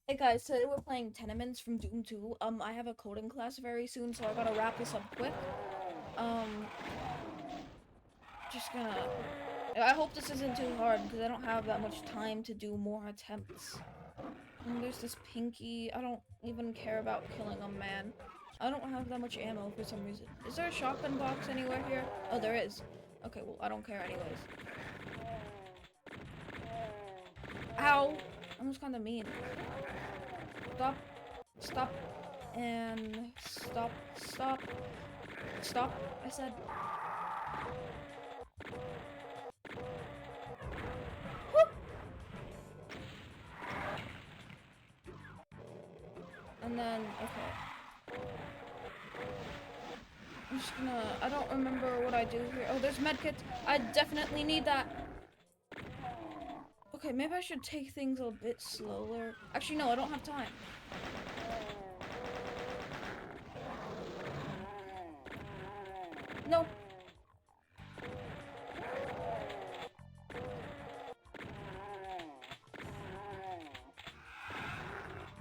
Hey guys, today we're playing Tenements from Doom 2. I have a coding class very soon, so I gotta wrap this up quick. Just gonna... I hope this isn't too hard, because I don't have that much time to do more attempts. And there's this Pinky. I don't even care about killing a man. I don't have that much ammo for some reason. Is there a shotgun box anywhere here? Oh, there is. Okay, well, I don't care anyways. Ow! That was kinda mean. Stop. Stop. And stop. Stop. Stop, I said. Whoop. And then, okay. I'm just gonna, I don't remember what I do here. Oh, there's medkits. I definitely need that. Okay, maybe I should take things a bit slower. Actually, no, I don't have time. No.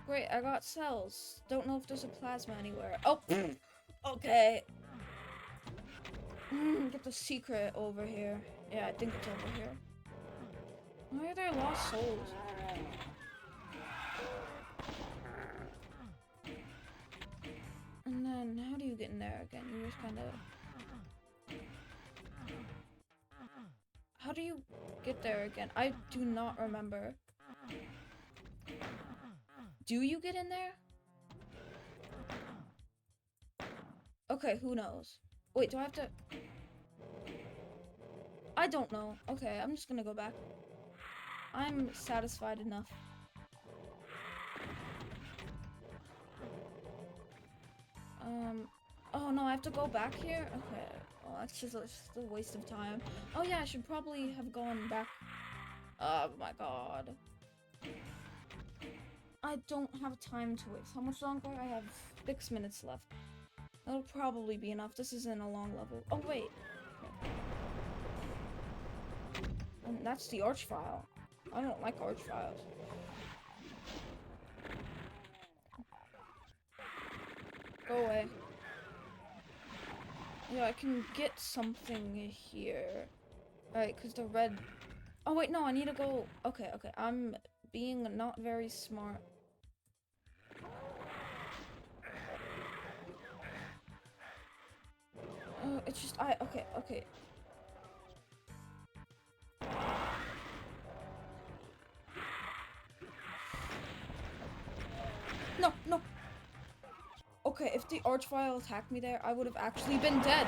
Great, I got cells. Don't know if there's a plasma anywhere. Oh, okay. Get the secret over here. Yeah, I think it's over here. Why are there lost souls? And then, how do you get in there again? You just kind of... How do you get there again? I do not remember. Do you get in there? Okay, who knows? Wait, do I have to... I don't know. Okay, I'm just gonna go back. I'm satisfied enough. Oh no, I have to go back here? Okay. Well, that's just a waste of time. Oh yeah, I should probably have gone back. Oh my god. I don't have time to waste. How much longer? I have 6 minutes left. That'll probably be enough. This isn't a long level. Oh wait. And that's the arch file. I don't like arch files. Go away. Yeah, I can get something here. Alright, because the red... Oh, wait, no, I need to go... Okay, okay, I'm being not very smart. It's just... Okay, okay. No, no! Okay, if the archvile attacked me there, I would have actually been dead.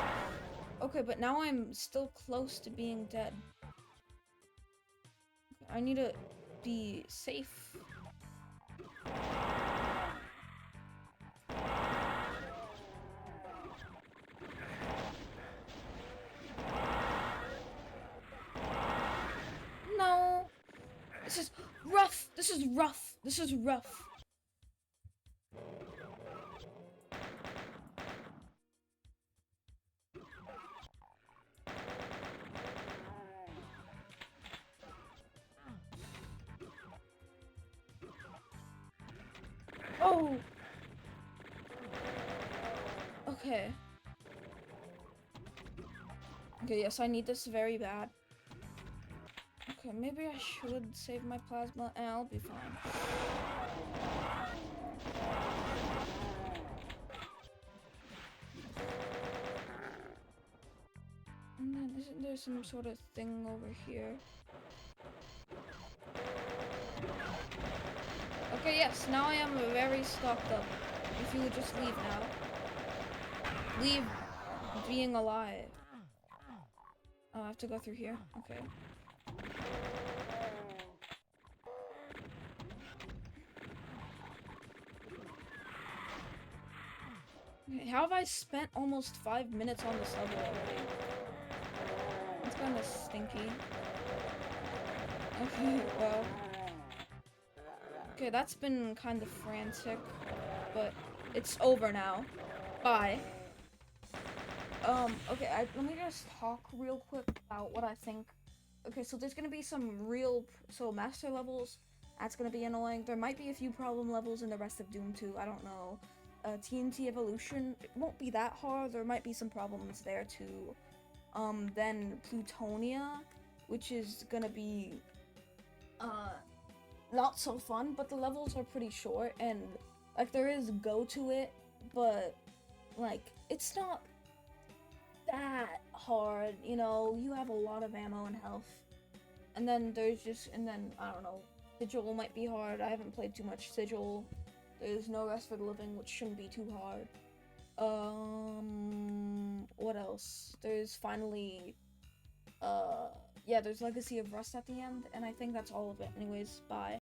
Okay, but now I'm still close to being dead. I need to be safe. No! This is rough! This is rough! This is rough. Oh! Okay. Okay, yes, I need this very bad. Okay, maybe I should save my plasma and I'll be fine. And then, isn't there some sort of thing over here? Okay, yes, now I am very stocked up. If you would just leave now. Leave being alive. Oh, I have to go through here? Okay. Okay, how have I spent almost 5 minutes on this level already? It's kind of stinky. Okay, well... Okay, that's been kind of frantic, but it's over now. Bye. Okay, let me just talk real quick about what I think. Okay, so there's gonna be some real, master levels, That's gonna be annoying. There might be a few problem levels in the rest of Doom 2, I don't know. TNT Evolution, it won't be that hard, there might be some problems there too. Then Plutonia, which is gonna be, not so fun, but the levels are pretty short, and, like, there is go to it, but, like, it's not that hard, you know, you have a lot of ammo and health. And then I don't know, Sigil might be hard. I haven't played too much Sigil. There's no Rest for the Living, which shouldn't be too hard. What else? There's finally, yeah, there's Legacy of Rust at the end, and I think that's all of it anyways. Bye.